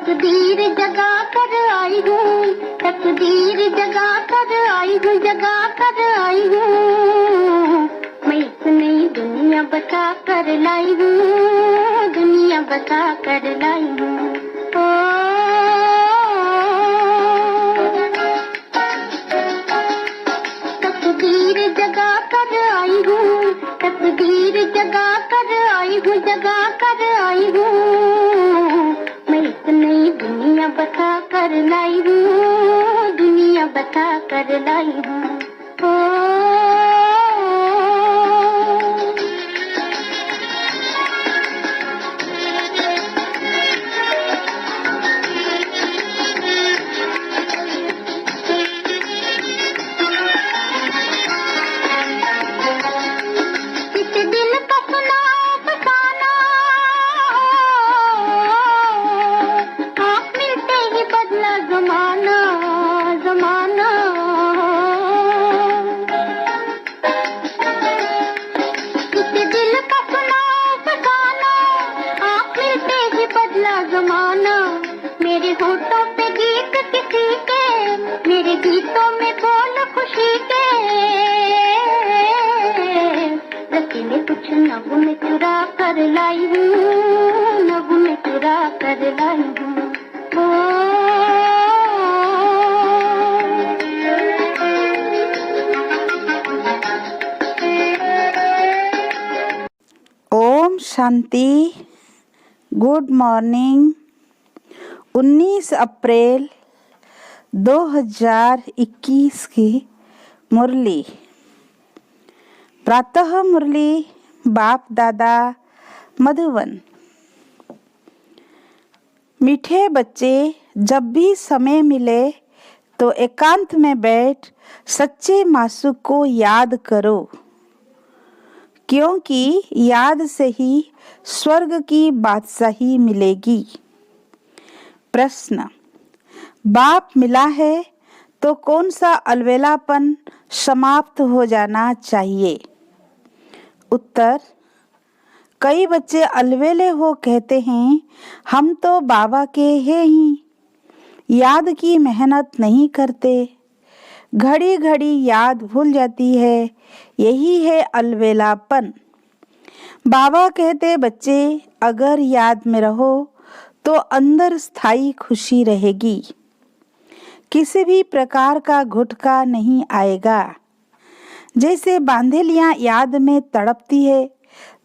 तकदीर जगा कर आई हूँ, तकदीर जगा कर आई हूँ, जगा कर आई हूँ। मैं एक नई दुनिया बसा कर लाई हूँ, दुनिया बसा कर लाई हूँ। तकदीर जगा कर आई हूँ, तकदीर जगा कर आई हूँ, जगा कर आई हूँ। मैं एक नई दुनिया बसा कर लाई हूँ, दुनिया बसा कर लाई हूँ। मेरे होठों पे गीत किसी के, मेरे गीतों में बोल खुशी के, रसीले कुछ नभ में चुरा कर लाई हूँ, नभ में चुरा कर लाई हूँ। ओम शांति। Good morning. 19 अप्रैल 2021 की मुरली। प्रातः मुरली बाप दादा मधुबन। मीठे बच्चे, जब भी समय मिले तो एकांत में बैठ सच्चे मासूक को याद करो, क्योंकि याद से ही स्वर्ग की बादशाही मिलेगी। प्रश्न, बाप मिला है तो कौन सा अलवेलापन समाप्त हो जाना चाहिए? उत्तर, कई बच्चे अलवेले हो कहते हैं हम तो बाबा के हैं ही, याद की मेहनत नहीं करते, घड़ी घड़ी याद भूल जाती है, यही है अलवेलापन। बाबा कहते बच्चे अगर याद में रहो तो अंदर स्थायी खुशी रहेगी, किसी भी प्रकार का घुटका नहीं आएगा। जैसे बांधेलियां याद में तड़पती है,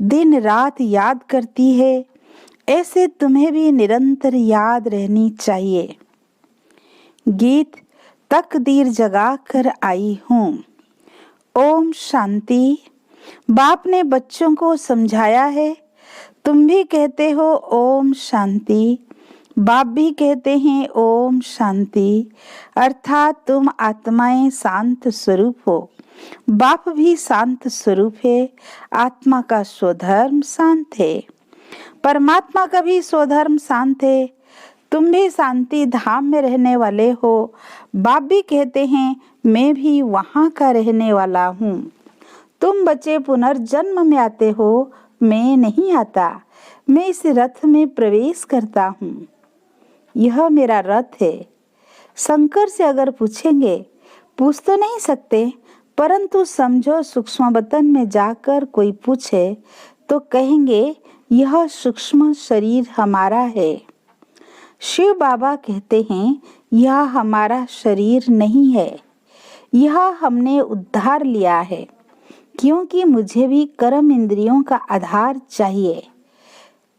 दिन रात याद करती है, ऐसे तुम्हें भी निरंतर याद रहनी चाहिए। गीत तकदीर जगा कर आई हूँ। ओम शांति। बाप ने बच्चों को समझाया है, तुम भी कहते हो ओम शांति, बाप भी कहते हैं ओम शांति, अर्थात तुम आत्माएं शांत स्वरूप हो। बाप भी शांत स्वरूप है, आत्मा का स्वधर्म शांत है, परमात्मा का भी स्वधर्म शांत है। तुम भी शांति धाम में रहने वाले हो। बाप भी कहते हैं मैं भी वहाँ का रहने वाला हूँ। तुम बच्चे पुनर्जन्म में आते हो, मैं नहीं आता, मैं इस रथ में प्रवेश करता हूँ, यह मेरा रथ है। शंकर से अगर पूछेंगे, पूछ तो नहीं सकते, परंतु समझो सूक्ष्म वतन में जाकर कोई पूछे तो कहेंगे यह सूक्ष्म शरीर हमारा है। शिव बाबा कहते हैं यह हमारा शरीर नहीं है, यह हमने उद्धार लिया है, क्योंकि मुझे भी कर्म इंद्रियों का आधार चाहिए।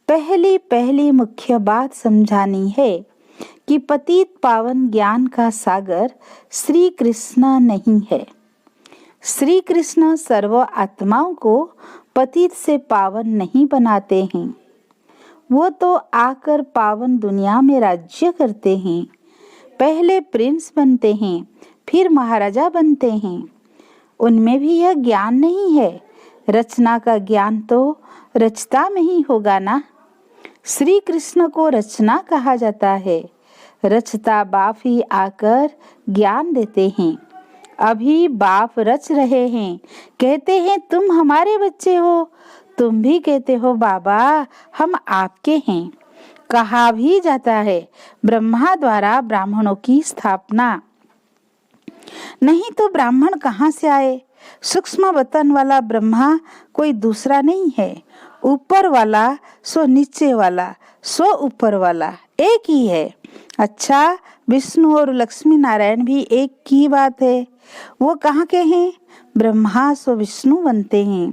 पहली मुख्य बात समझानी है कि पतित पावन ज्ञान का सागर श्री कृष्ण नहीं है। श्री कृष्ण सर्व आत्माओं को पतित से पावन नहीं बनाते हैं, वो तो आकर पावन दुनिया में राज्य करते हैं। पहले प्रिंस बनते हैं, फिर महाराजा बनते हैं। उनमें भी यह ज्ञान नहीं है, रचना का ज्ञान तो रचता में ही होगा ना। श्री कृष्ण को रचना कहा जाता है, रचता बाप ही आकर ज्ञान देते हैं। अभी बाप रच रहे हैं, कहते हैं तुम हमारे बच्चे हो, तुम भी कहते हो बाबा हम आपके हैं। कहा भी जाता है ब्रह्मा द्वारा ब्राह्मणों की स्थापना। नहीं तो ब्राह्मण कहाँ से आए? सूक्ष्म वतन वाला ब्रह्मा कोई दूसरा नहीं है। ऊपर वाला सो नीचे वाला सो ऊपर वाला एक ही है। अच्छा, विष्णु और लक्ष्मी नारायण भी एक की बात है। वो कहाँ के हैं? ब्रह्मा सो विष्णु बनते हैं,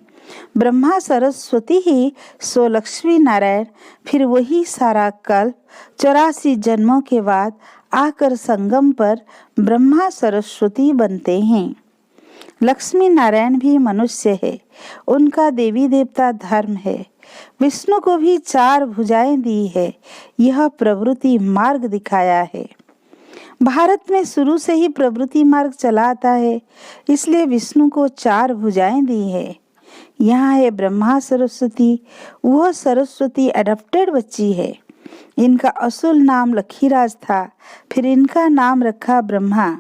ब्रह्मा सरस्वती ही सो लक्ष्मी नारायण, फिर वही सारा कल्प 84 जन्मों के बाद आकर संगम पर ब्रह्मा सरस्वती बनते हैं। लक्ष्मी नारायण भी मनुष्य है, उनका देवी देवता धर्म है। विष्णु को भी 4 भुजाएं दी है, यह प्रवृत्ति मार्ग दिखाया है। भारत में शुरू से ही प्रवृत्ति मार्ग चला आता है, इसलिए विष्णु को 4 भुजाएं दी है। यहाँ है ब्रह्मा सरस्वती, वह सरस्वती एडॉप्टेड बच्ची है। इनका असुल नाम लखीराज था, फिर इनका नाम रखा ब्रह्मा।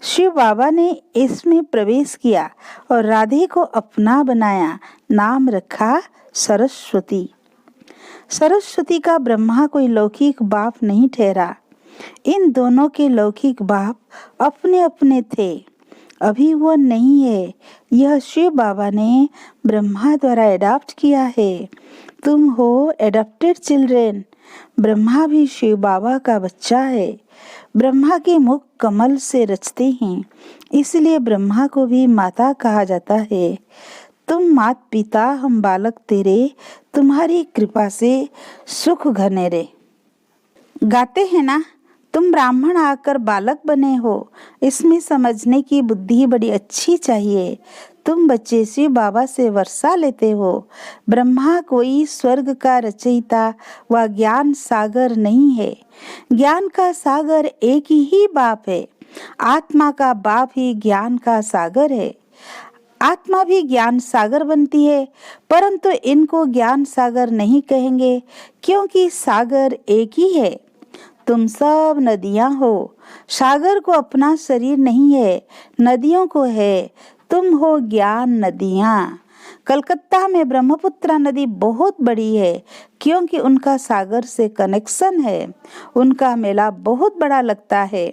शिव बाबा ने इसमें प्रवेश किया और राधे को अपना बनाया, नाम रखा सरस्वती। सरस्वती का ब्रह्मा कोई लौकिक बाप नहीं ठहरा, इन दोनों के लौकिक बाप अपने अपने थे, अभी वो नहीं है। यह शिव बाबा ने ब्रह्मा द्वारा एडॉप्ट किया है। तुम हो एडॉप्टेड चिल्ड्रेन। ब्रह्मा भी शिव बाबा का बच्चा है। ब्रह्मा के मुख कमल से रचते हैं, इसलिए ब्रह्मा को भी माता कहा जाता है। तुम मात पिता हम बालक तेरे, तुम्हारी कृपा से सुख घनेरे। गाते हैं ना, तुम ब्राह्मण आकर बालक बने हो। इसमें समझने की बुद्धि बड़ी अच्छी चाहिए। तुम बच्चे शिव बाबा से वर्षा लेते हो। ब्रह्मा कोई स्वर्ग का रचयिता व ज्ञान सागर नहीं है। ज्ञान का सागर एक ही बाप है। आत्मा का बाप ही ज्ञान का सागर है। आत्मा भी ज्ञान सागर बनती है, परंतु इनको ज्ञान सागर नहीं कहेंगे, क्योंकि सागर एक ही है। तुम सब नदियां हो। सागर को अपना शरीर नहीं है, नदियों को है। तुम हो ज्ञान नदियां। कलकत्ता में ब्रह्मपुत्र नदी बहुत बड़ी है, क्योंकि उनका सागर से कनेक्शन है। उनका मेला बहुत बड़ा लगता है,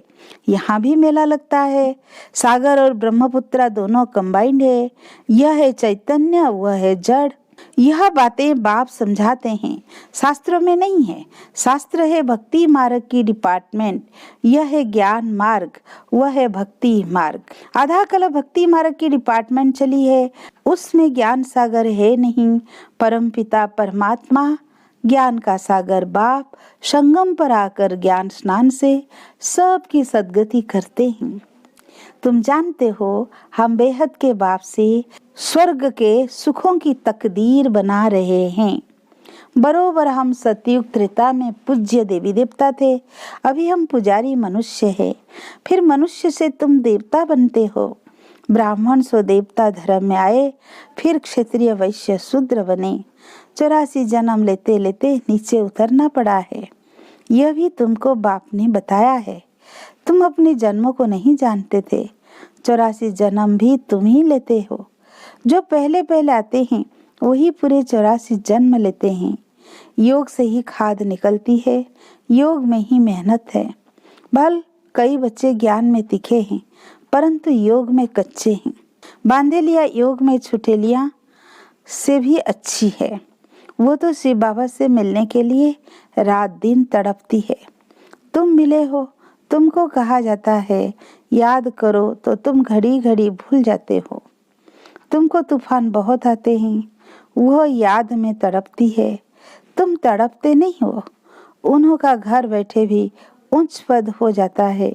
यहाँ भी मेला लगता है। सागर और ब्रह्मपुत्र दोनों कंबाइंड है। यह है चैतन्य, वह है जड़। यह बातें बाप समझाते हैं, शास्त्रों में नहीं है। शास्त्र है भक्ति मार्ग की डिपार्टमेंट, यह है ज्ञान मार्ग, वह है भक्ति मार्ग। आधा कल भक्ति मार्ग की डिपार्टमेंट चली है, उसमें ज्ञान सागर है नहीं। परमपिता परमात्मा ज्ञान का सागर बाप संगम पर आकर ज्ञान स्नान से सबकी सद्गति करते हैं। तुम जानते हो, हम बेहद के बाप से स्वर्ग के सुखों की तकदीर बना रहे हैं। बरोबर हम सतयुग त्रेता में पूज्य देवी देवता थे, अभी हम पुजारी मनुष्य है। फिर मनुष्य से तुम देवता बनते हो। ब्राह्मण सो देवता धर्म में आए, फिर क्षत्रिय वैश्य शूद्र बने। 84 जन्म लेते लेते नीचे उतरना पड़ा है। यह भी तुमको बाप ने बताया है। तुम अपने जन्मों को नहीं जानते थे। 84 जन्म भी तुम ही लेते हो। जो पहले पहले आते हैं वही पूरे 84 जन्म लेते हैं। योग से ही खाद निकलती है, योग में ही मेहनत है। भल कई बच्चे ज्ञान में तीखे हैं, परंतु योग में कच्चे हैं। बांधेलिया योग में छुटेलिया से भी अच्छी है। वो तो शिव बाबा से मिलने के लिए रात दिन तड़पती है। तुम मिले हो, तुमको कहा जाता है याद करो, तो तुम घड़ी घड़ी भूल जाते हो। तुमको तूफान बहुत आते हैं, वह याद में तड़पती है। तुम तड़पते नहीं हो। उन्हों का घर बैठे भी उच्च पद हो जाता है।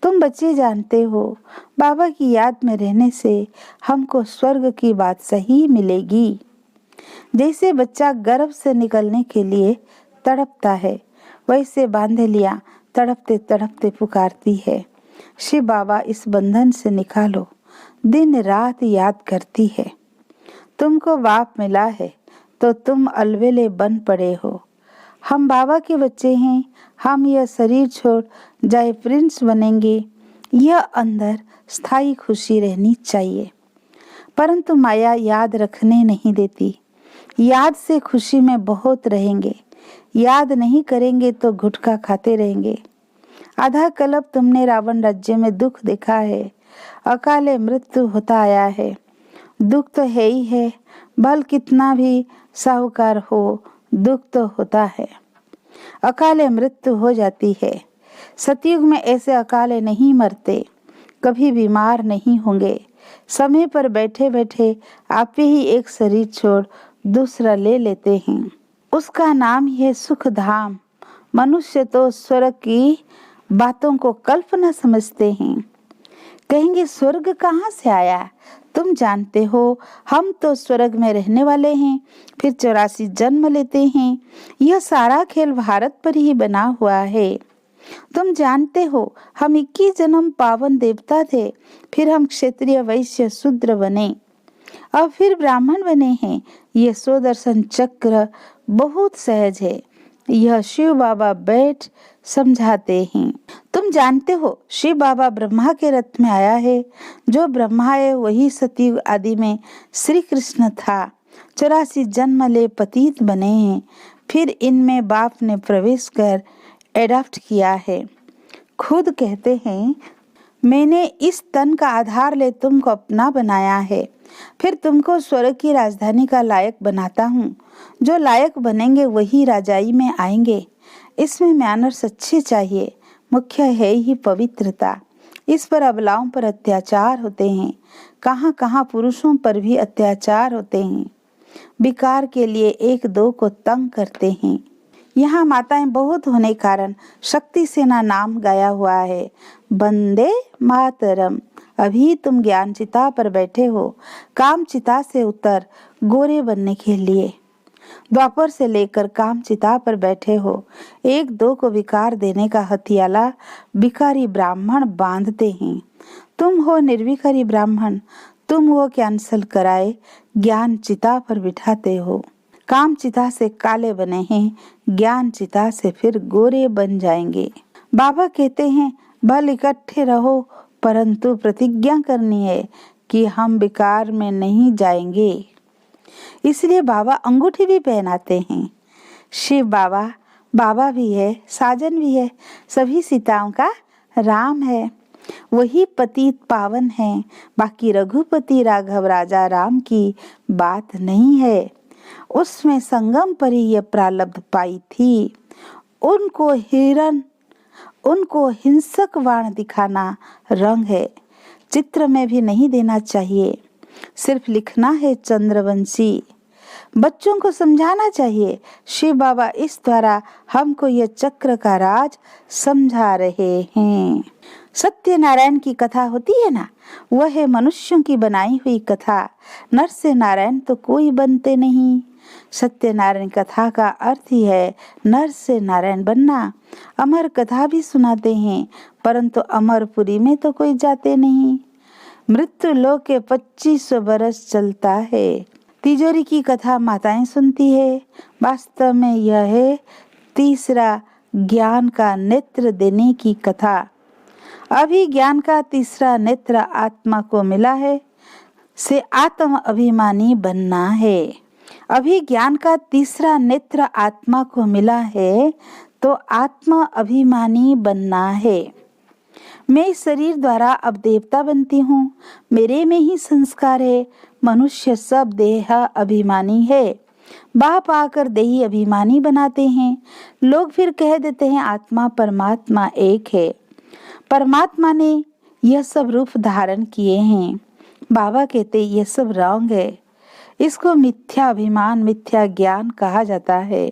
तुम बच्चे जानते हो, बाबा की याद में रहने से हमको स्वर्ग की बात सही मिलेगी। जैसे बच्चा गर्भ से निकलने के लिए तड़पता है, वैसे बांधेलिया तड़पते तड़पते पुकारती है, शिव बाबा इस बंधन से निकालो। दिन रात याद करती है। तुमको बाप मिला है तो तुम अलवेले बन पड़े हो। हम बाबा के बच्चे हैं, हम यह शरीर छोड़ जाए प्रिंस बनेंगे, यह अंदर स्थायी खुशी रहनी चाहिए। परंतु माया याद रखने नहीं देती। याद से खुशी में बहुत रहेंगे, याद नहीं करेंगे तो गुटखा खाते रहेंगे। आधा कल्प तुमने रावण राज्य में दुख देखा है, अकाले मृत्यु होता आया है। दुख तो है ही है, भल कितना भी साहूकार हो, दुख तो होता है, अकाले मृत्यु हो जाती है। सतयुग में ऐसे अकाले नहीं मरते, कभी बीमार नहीं होंगे। समय पर बैठे बैठे आप ही एक शरीर छोड़ दूसरा ले लेते हैं, उसका नाम ही है सुख धाम। मनुष्य तो स्वर्ग की बातों को कल्पना समझते हैं। कहेंगे स्वर्ग कहाँ से आया? तुम जानते हो हम तो स्वर्ग में रहने वाले हैं, फिर 84 जन्म लेते हैं। यह सारा खेल भारत पर ही बना हुआ है। तुम जानते हो हम 21 जन्म पावन देवता थे, फिर हम क्षत्रिय वैश्य शूद्र बने, अब फिर ब्राह्मण बने हैं। यह स्वदर्शन चक्र बहुत सहज है, यह शिव बाबा बैठ समझाते हैं। तुम जानते हो शिव बाबा ब्रह्मा के रथ में आया है। जो ब्रह्मा है वही सतयुग आदि में श्री कृष्ण था। 84 जन्म ले पतित बने हैं, फिर इनमें बाप ने प्रवेश कर एडॉप्ट किया है। खुद कहते हैं मैंने इस तन का आधार ले तुमको अपना बनाया है, फिर तुमको स्वर्ग की राजधानी का लायक बनाता हूँ। जो लायक बनेंगे वही राजाई में आएंगे। इसमें मैनर्स अच्छे चाहिए, मुख्य है ही पवित्रता। इस पर अबलाओं पर अत्याचार होते हैं, कहाँ कहाँ पुरुषों पर भी अत्याचार होते हैं। विकार के लिए एक दो को तंग करते हैं। यहाँ माताएं बहुत होने कारण शक्ति सेना नाम गाया हुआ है। वंदे मातरम। अभी तुम ज्ञान चिता पर बैठे हो, काम चिता से उतर गोरे बनने के लिए। द्वापर से लेकर काम चिता पर बैठे हो। एक दो को विकार देने का हथियाला विकारी ब्राह्मण बांधते हैं। तुम हो निर्विकारी ब्राह्मण, तुम वो कैंसल कराए ज्ञान चिता पर बिठाते हो। काम चिता से काले बने हैं, ज्ञान चिता से फिर गोरे बन जाएंगे। बाबा कहते हैं भल इकट्ठे रहो, परंतु प्रतिज्ञा करनी है कि हम विकार में नहीं जाएंगे। इसलिए बाबा अंगूठी भी पहनाते हैं। शिव बाबा बाबा भी है, साजन भी है, सभी सीताओं का राम है। वही पतित पावन है, बाकी रघुपति राघव राजा राम की बात नहीं है। उसमें संगम पर ही यह प्रारब्ध पाई थी। उनको हिंसक वाण दिखाना रंग है, चित्र में भी नहीं देना चाहिए। सिर्फ लिखना है चंद्रवंशी। बच्चों को समझाना चाहिए। शिव बाबा इस द्वारा हमको यह चक्र का राज समझा रहे हैं। सत्यनारायण की कथा होती है ना, वह है मनुष्यों की बनाई हुई कथा। नर से नारायण तो कोई बनते नहीं। सत्यनारायण कथा का अर्थ ही है नर से नारायण बनना। अमर कथा भी सुनाते हैं, परंतु अमरपुरी में तो कोई जाते नहीं। मृत्यु लोक के 2500 बरस चलता है। तिजोरी की कथा माताएं सुनती है। वास्तव में यह है तीसरा ज्ञान का नेत्र देने की कथा। अभी ज्ञान का तीसरा नेत्र आत्मा को मिला है, से आत्म अभिमानी बनना है। अभी ज्ञान का तीसरा नेत्र आत्मा को मिला है तो आत्मा अभिमानी बनना है। मैं इस शरीर द्वारा अब देवता बनती हूँ, मेरे में ही संस्कार है। मनुष्य सब देह अभिमानी है। बाप आकर देही अभिमानी बनाते हैं। लोग फिर कह देते हैं आत्मा परमात्मा एक है। परमात्मा ने यह सब रूप धारण किए हैं। बाबा कहते यह सब रॉन्ग है। इसको मिथ्या अभिमान, मिथ्या ज्ञान कहा जाता है।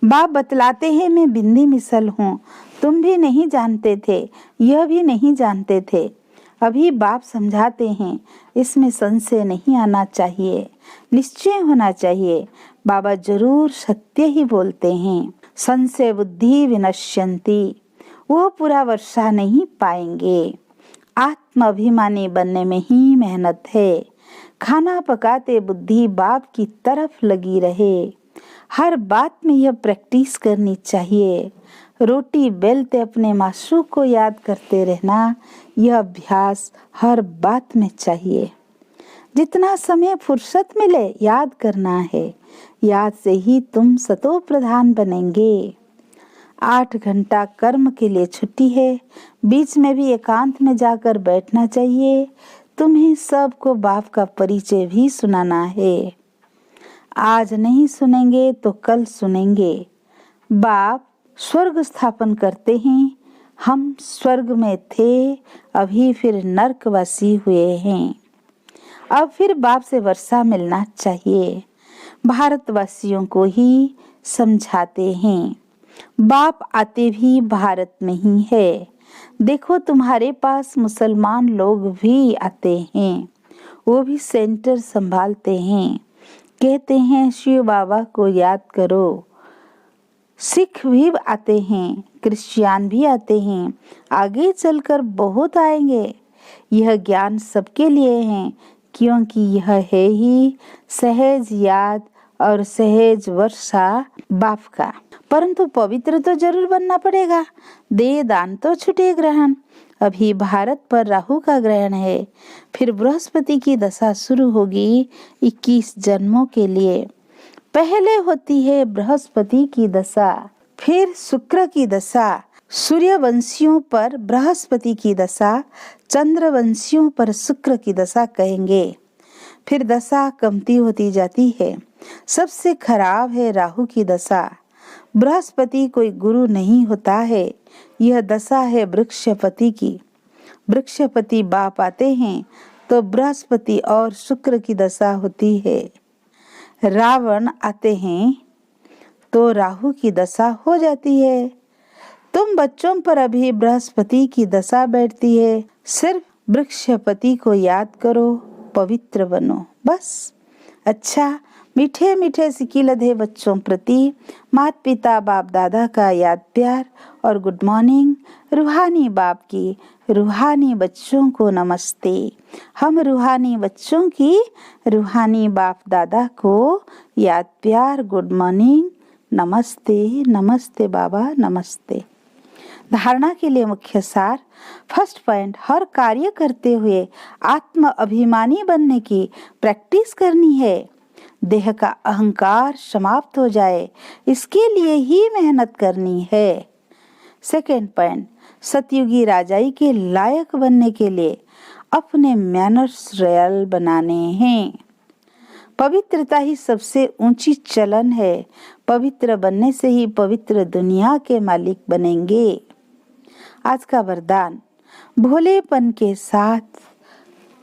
बाप बतलाते हैं मैं बिंदी मिसल हूँ, तुम भी नहीं जानते थे, यह भी नहीं जानते थे। अभी बाप समझाते हैं, इसमें संशय नहीं आना चाहिए, निश्चय होना चाहिए। बाबा जरूर सत्य ही बोलते हैं। संशय बुद्धि विनश्यन्ति, वो पूरा वर्षा नहीं पाएंगे। आत्म अभिमानी बनने में ही मेहनत है। खाना पकाते बुद्धि बाप की तरफ लगी रहे। हर बात में यह प्रैक्टिस करनी चाहिए। रोटी बेलते अपने माशू को याद करते रहना, यह अभ्यास हर बात में चाहिए। जितना समय फुर्सत मिले याद करना है। याद से ही तुम सतो प्रधान बनेंगे। 8 घंटा कर्म के लिए छुट्टी है, बीच में भी एकांत में जाकर बैठना चाहिए। तुम्हें सबको बाप का परिचय भी सुनाना है। आज नहीं सुनेंगे तो कल सुनेंगे। बाप स्वर्ग स्थापन करते हैं। हम स्वर्ग में थे, अभी फिर नरकवासी हुए हैं। अब फिर बाप से वर्षा मिलना चाहिए। भारतवासियों को ही समझाते हैं। बाप आते भी भारत में ही है। देखो तुम्हारे पास मुसलमान लोग भी आते हैं, वो भी सेंटर संभालते हैं, कहते हैं शिव बाबा को याद करो। सिख भी आते हैं, क्रिश्चियन भी आते हैं, आगे चलकर बहुत आएंगे। यह ज्ञान सबके लिए है, क्योंकि यह है ही सहज याद और सहज वर्षा बाप का। परंतु पवित्र तो जरूर बनना पड़ेगा। दे दान तो छुटे ग्रहण। अभी भारत पर राहु का ग्रहण है, फिर बृहस्पति की दशा शुरू होगी 21 जन्मों के लिए। पहले होती है बृहस्पति की दशा, फिर शुक्र की दशा, सूर्यवंशियों पर बृहस्पति की दशा, चंद्रवंशियों पर शुक्र की दशा कहेंगे। फिर दशा कमती होती जाती है। सबसे खराब है राहु की दशा। बृहस्पति कोई गुरु नहीं होता है, यह दशा है वृक्षपति की। वृक्षपति बाप आते हैं तो बृहस्पति और शुक्र की दशा होती है। रावण आते हैं तो राहु की दशा हो जाती है। तुम बच्चों पर अभी बृहस्पति की दशा बैठती है। सिर्फ वृक्षपति को याद करो, पवित्र बनो, बस। अच्छा, मीठे मीठे सिकीलद है बच्चों प्रति माता पिता बाप दादा का याद प्यार और गुड मॉर्निंग। रूहानी बाप की रूहानी बच्चों को नमस्ते। हम रूहानी बच्चों की रूहानी बाप दादा को याद प्यार, गुड मॉर्निंग, नमस्ते। नमस्ते बाबा, नमस्ते। धारणा के लिए मुख्य सार। फर्स्ट पॉइंट, हर कार्य करते हुए आत्म अभिमानी बनने की प्रैक्टिस करनी है। देह का अहंकार समाप्त हो जाए, इसके लिए ही मेहनत करनी है। सेकेंड पॉइंट, सतयुगी राजाई के लायक बनने के लिए अपने मैनर्स रॉयल बनाने हैं। पवित्रता ही सबसे ऊंची चलन है। पवित्र बनने से ही पवित्र दुनिया के मालिक बनेंगे। आज का वरदान, भोलेपन के साथ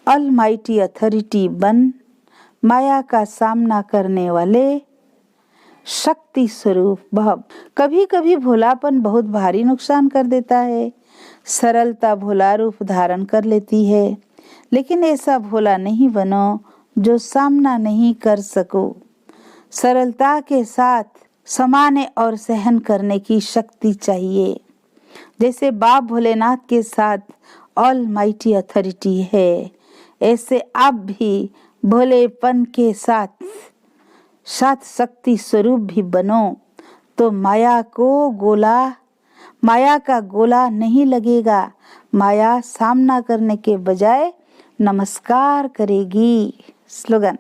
ऑलमाइटी अथॉरिटी बन, माया का सामना करने वाले शक्ति स्वरूप भव। कभी कभी भोलापन बहुत भारी नुकसान कर देता है। सरलता भोला रूप धारण कर लेती है, लेकिन ऐसा भोला नहीं बनो जो सामना नहीं कर सको। सरलता के साथ समाने और सहन करने की शक्ति चाहिए। जैसे बाप भोलेनाथ के साथ ऑलमाइटी अथॉरिटी है, ऐसे आप भी भोलेपन के साथ शक्ति स्वरूप भी बनो, तो माया का गोला नहीं लगेगा। माया सामना करने के बजाय नमस्कार करेगी। स्लोगन,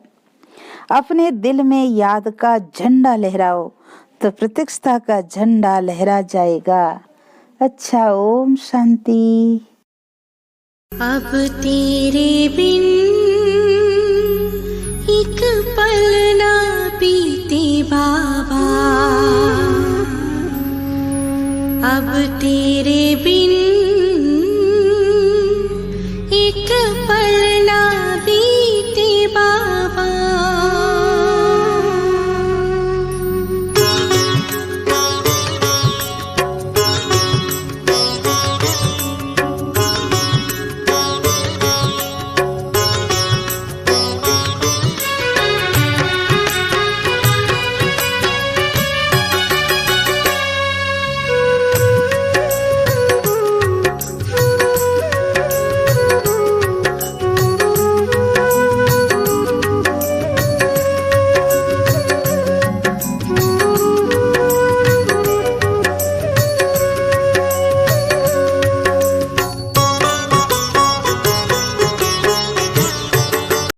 अपने दिल में याद का झंडा लहराओ तो प्रत्यक्षता का झंडा लहरा जाएगा। अच्छा, ओम शांति। अब तेरे बिन एक पल ना बीते बाबा, अब तेरे बिन